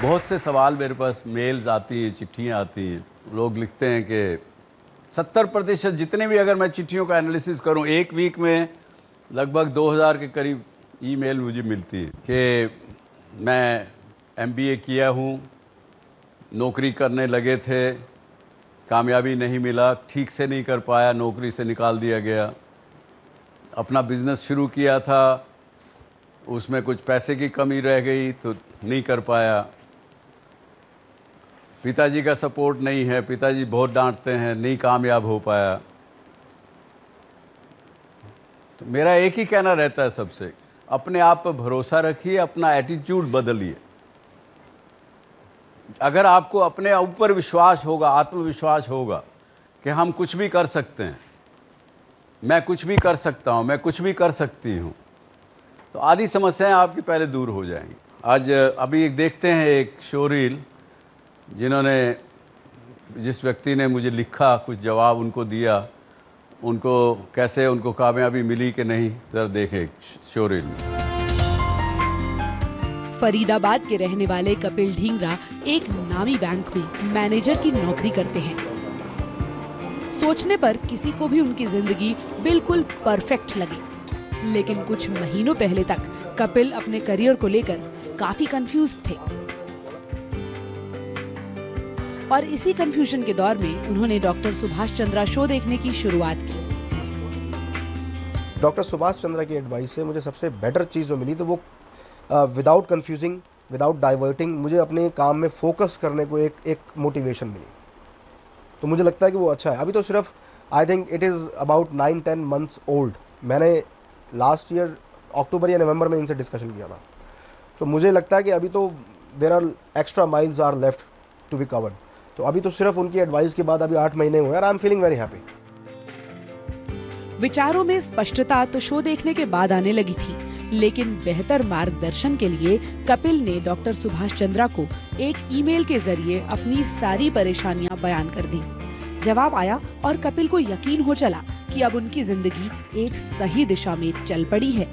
बहुत से सवाल मेरे पास मेल्स आती हैं, चिट्ठियां आती हैं। लोग लिखते हैं कि 70% जितने भी अगर मैं चिट्ठियों का एनालिसिस करूं, एक वीक में लगभग 2000 के करीब ईमेल मुझे मिलती है कि मैं एमबीए किया हूं, नौकरी करने लगे थे, कामयाबी नहीं मिला, ठीक से नहीं कर पाया, नौकरी से निकाल दिया गया। अपना बिजनेस शुरू किया था, उसमें कुछ पैसे की कमी रह गई तो नहीं कर पाया। पिताजी का सपोर्ट नहीं है, पिताजी बहुत डांटते हैं, नहीं कामयाब हो पाया। तो मेरा एक ही कहना रहता है सबसे, अपने आप पर भरोसा रखिए, अपना एटीट्यूड बदलिए। अगर आपको अपने ऊपर विश्वास होगा, आत्मविश्वास होगा कि हम कुछ भी कर सकते हैं, मैं कुछ भी कर सकता हूं, मैं कुछ भी कर सकती हूं, तो आधी समस्याएं आपकी पहले दूर हो जाएंगी। आज अभी एक देखते हैं एक शोरील, जिन्होंने जिस व्यक्ति ने मुझे लिखा, कुछ जवाब उनको दिया, उनको कैसे उनको कामयाबी मिली कि नहीं, जरा देखें शोरील में। फरीदाबाद के रहने वाले कपिल ढींगरा एक नामी बैंक में मैनेजर की नौकरी करते हैं। सोचने पर किसी को भी उनकी जिंदगी बिल्कुल परफेक्ट लगी, लेकिन कुछ महीनों पहले तक कपिल अपने करियर को लेकर काफी कंफ्यूज थे। और इसी कंफ्यूजन के दौर में उन्होंने डॉक्टर सुभाष चंद्रा शो देखने की शुरुआत की। डॉक्टर सुभाष चंद्रा की एडवाइस से मुझे सबसे बेटर चीज़ जो मिली तो वो विदाउट कंफ्यूजिंग, विदाउट डाइवर्टिंग मुझे अपने काम में फोकस करने को एक मोटिवेशन मिली। तो मुझे लगता है कि वो अच्छा है। अभी तो सिर्फ I think it is about 9-10 months old. मैंने लास्ट ईयर अक्टूबर या नवंबर में इनसे डिस्कशन किया था। तो मुझे लगता है कि अभी तो there are extra miles are left to be covered. तो अभी तो सिर्फ उनकी एडवाइस के बाद अभी 8 महीने हुए और I am feeling very happy. विचारों में स्पष्टता तो शो देखने के बाद आने लगी थी, लेकिन बेहतर मार्गदर्शन के लिए कपिल ने डॉक्टर सुभाष चंद्रा को एक ईमेल के जरिए अपनी सारी परेशानियां बयान कर दी। जवाब आया और कपिल को यकीन हो चला कि अब उनकी जिंदगी एक सही दिशा में चल पड़ी है।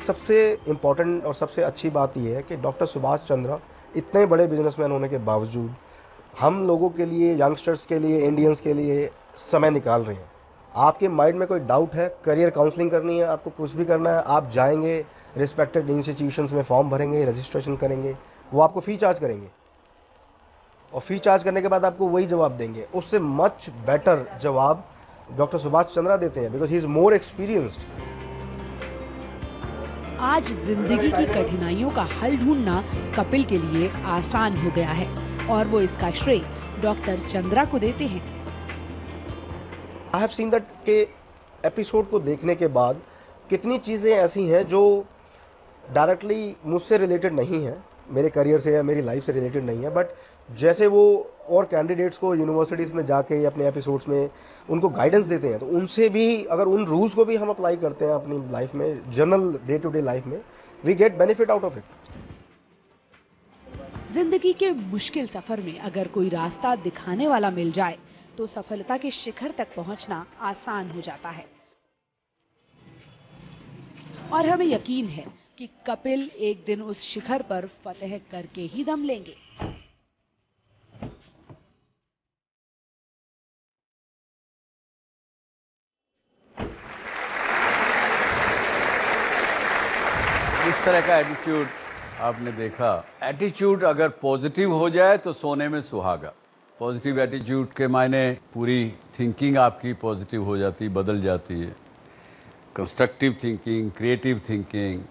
सबसे इम्पोर्टेंट और सबसे अच्छी बात यह है कि डॉक्टर सुभाष चंद्रा इतने बड़े बिजनेसमैन होने के बावजूद हम लोगों के लिए, यंगस्टर्स के लिए, इंडियंस के लिए समय निकाल रहे हैं। आपके माइंड में कोई डाउट है, करियर काउंसलिंग करनी है, आपको कुछ भी करना है, आप जाएंगे रिस्पेक्टेड इंस्टीट्यूशंस में फॉर्म भरेंगे, रजिस्ट्रेशन करेंगे, वो आपको फी चार्ज करेंगे और फी चार्ज करने के बाद आपको वही जवाब देंगे। उससे मच बेटर जवाब डॉक्टर सुभाष चंद्रा देते हैं, because he is more experienced. आज जिंदगी की कठिनाइयों का हल ढूंढना कपिल के लिए आसान हो गया है और वो इसका श्रेय डॉक्टर चंद्रा को देते हैं। आई हैव सीन दैट के एपिसोड को देखने के बाद कितनी चीज़ें ऐसी हैं जो डायरेक्टली मुझसे रिलेटेड नहीं है, मेरे करियर से या मेरी लाइफ से रिलेटेड नहीं है, बट जैसे वो और कैंडिडेट्स को यूनिवर्सिटीज़ में जाके अपने एपिसोड्स में उनको गाइडेंस देते हैं, तो उनसे भी अगर उन रूल्स को भी हम अप्लाई करते हैं अपनी लाइफ में, general day to day life में, we get benefit out of it. जिंदगी के मुश्किल सफर में अगर कोई रास्ता दिखाने वाला मिल जाए तो सफलता के शिखर तक पहुंचना आसान हो जाता है। और हमें यकीन है कि कपिल एक दिन उस शिखर पर फतह करके ही दम लेंगे। इस तरह का एटीट्यूड आपने देखा। एटीट्यूड अगर पॉजिटिव हो जाए तो सोने में सुहागा। पॉजिटिव एटीट्यूड के मायने पूरी थिंकिंग आपकी पॉजिटिव हो जाती, बदल जाती है। Constructive thinking, creative thinking,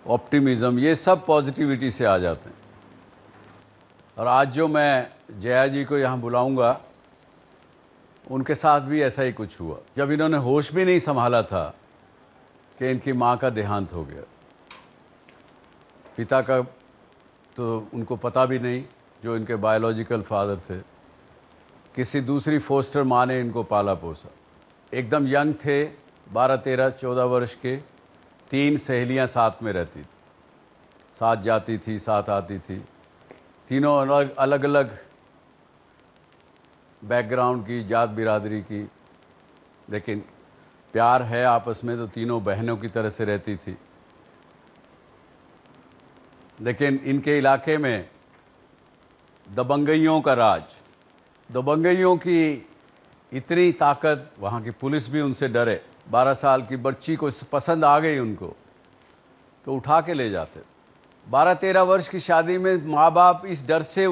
optimism, ये सब पॉजिटिविटी से आ जाते हैं। और आज जो मैं जया जी को यहाँ बुलाऊंगा, उनके साथ भी ऐसा ही कुछ हुआ। जब इन्होंने होश भी नहीं संभाला था कि इनकी माँ का देहांत हो गया। पिता का तो उनको पता भी नहीं, जो इनके बायोलॉजिकल फादर थे। किसी दूसरी फोस्टर माँ ने इनको पाला पोसा। एकदम यंग थे, 12, 13, 14 वर्ष के। 3 सहेलियां साथ में रहती थी, साथ जाती थी, साथ आती थी। तीनों अलग अलग बैकग्राउंड की, जात बिरादरी की, लेकिन प्यार है आपस में, तो तीनों बहनों की तरह से रहती थी। लेकिन इनके इलाके में दबंगइयों का राज, दबंगइयों की इतनी ताकत, वहाँ की पुलिस भी उनसे डरे। 12 साल की बच्ची को पसंद आ गई उनको तो उठा के ले जाते। 12-13 वर्ष की शादी में माँ बाप इस डर से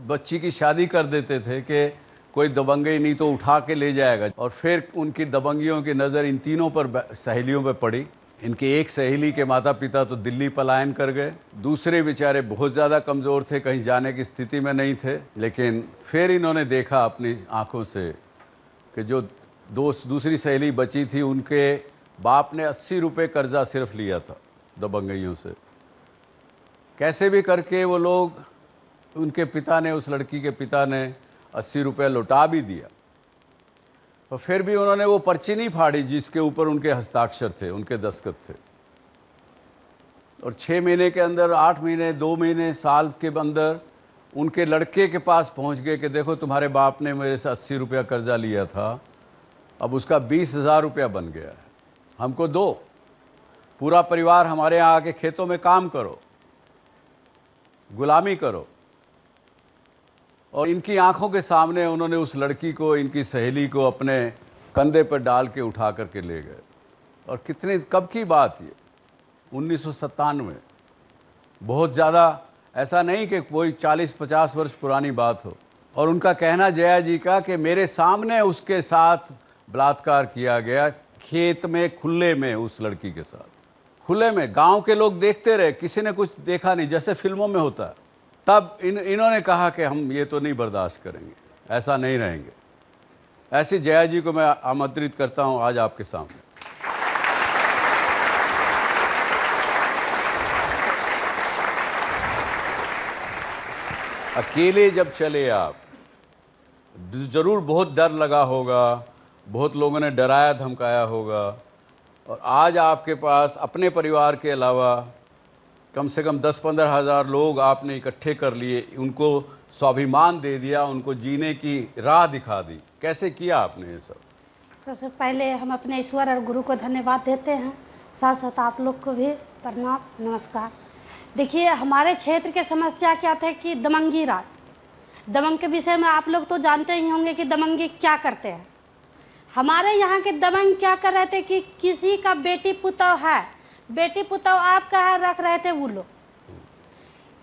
बच्ची की शादी कर देते थे कि कोई दबंगई नहीं तो उठा के ले जाएगा। और फिर उनकी दबंगियों की नज़र इन तीनों पर, सहेलियों पर पड़ी। इनकी एक सहेली के माता पिता तो दिल्ली पलायन कर गए, दूसरे बेचारे बहुत ज़्यादा कमज़ोर थे, कहीं जाने की स्थिति में नहीं थे। लेकिन फिर इन्होंने देखा अपनी आंखों से कि जो दूसरी सहेली बची थी, उनके बाप ने 80 रुपये कर्जा सिर्फ लिया था दबंगइयों से। कैसे भी करके वो लोग, उनके पिता ने, उस लड़की के पिता ने 80 रुपये लौटा भी दिया। और फिर भी उन्होंने वो पर्ची नहीं फाड़ी जिसके ऊपर उनके हस्ताक्षर थे, उनके दस्तखत थे। और 6 महीने के अंदर, 8 महीने, 2 महीने, साल के अंदर उनके लड़के के पास पहुंच गए कि देखो तुम्हारे बाप ने मेरे से 80 रुपया कर्जा लिया था, अब उसका 20,000 रुपया बन गया है, हमको दो, पूरा परिवार हमारे यहाँ आके खेतों में काम करो, गुलामी करो। और इनकी आंखों के सामने उन्होंने उस लड़की को, इनकी सहेली को अपने कंधे पर डाल के उठा करके ले गए। और कितने, कब की बात ये, 1997, बहुत ज़्यादा ऐसा नहीं कि कोई 40-50 वर्ष पुरानी बात हो। और उनका कहना जया जी का कि मेरे सामने उसके साथ बलात्कार किया गया, खेत में, खुले में, उस लड़की के साथ खुले में। गांव के लोग देखते रहे, किसी ने कुछ देखा नहीं, जैसे फिल्मों में होता है। तब इन्होंने कहा कि हम ये तो नहीं बर्दाश्त करेंगे, ऐसा नहीं रहेंगे। ऐसी जया जी को मैं आमंत्रित करता हूं आज आपके सामने। अकेले जब चले आप, जरूर बहुत डर लगा होगा, बहुत लोगों ने डराया धमकाया होगा। और आज आपके पास अपने परिवार के अलावा कम से कम 10-15 हज़ार लोग आपने इकट्ठे कर लिए, उनको स्वाभिमान दे दिया, उनको जीने की राह दिखा दी। कैसे किया आपने ये सब? सबसे पहले हम अपने ईश्वर और गुरु को धन्यवाद देते हैं, साथ साथ आप लोग को भी प्रणाम, नमस्कार। देखिए, हमारे क्षेत्र के समस्या क्या थे कि दबंगी राज, दबंग के विषय में आप लोग तो जानते ही होंगे कि दबंगी क्या करते हैं। हमारे यहाँ के दबंग क्या कर रहे थे कि किसी का बेटी पुतौ है, बेटी पुतौ आपका है, रख रहे थे वो लोग।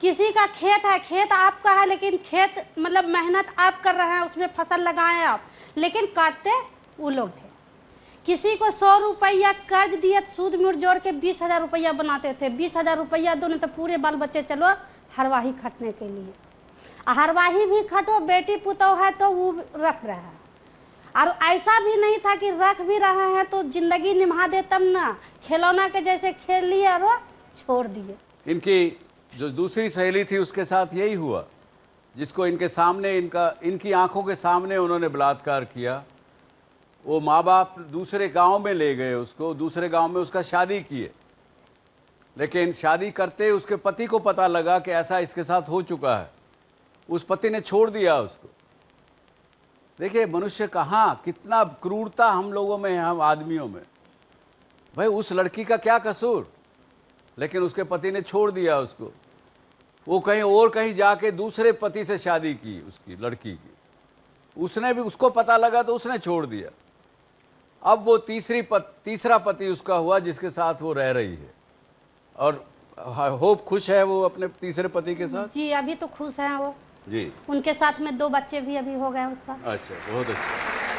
किसी का खेत है, खेत आपका है, लेकिन खेत मतलब मेहनत आप कर रहे हैं, उसमें फसल लगाए आप, लेकिन काटते वो लोग थे। किसी को 100 रुपया कर्ज दिए, सूद मूर जोड़ के 20,000 रुपया बनाते थे। 20,000 रुपया दोनों तो पूरे बाल बच्चे चलो हरवाही खटने के लिए, हरवाही भी खटो, बेटी पुतौ है तो वो रख रहा है। और ऐसा भी नहीं था कि रख भी रहे हैं तो जिंदगी निभा दे, तब ना खिलौना के जैसे खेल लिए और वो छोड़ दिए। इनकी जो दूसरी सहेली थी उसके साथ यही हुआ, जिसको इनके सामने, इनकी आंखों के सामने उन्होंने बलात्कार किया। वो माँ बाप दूसरे गांव में ले गए उसको, दूसरे गांव में उसका शादी किए। लेकिन शादी करते उसके पति को पता लगा कि ऐसा इसके साथ हो चुका है, उस पति ने छोड़ दिया उसको। देखिए मनुष्य कहाँ, कितना क्रूरता हम लोगों में है, हम आदमियों में। भाई उस लड़की का क्या कसूर, लेकिन उसके पति ने छोड़ दिया उसको। वो कहीं जाके दूसरे पति से शादी की उसकी लड़की की, उसने भी, उसको पता लगा तो उसने छोड़ दिया। अब वो तीसरा पति उसका हुआ जिसके साथ वो रह रही है। और होप खुश है वो अपने तीसरे पति के साथ? जी अभी तो खुश हैं वो जी। उनके साथ में 2 बच्चे भी अभी हो गए उसका। अच्छा, बहुत अच्छा।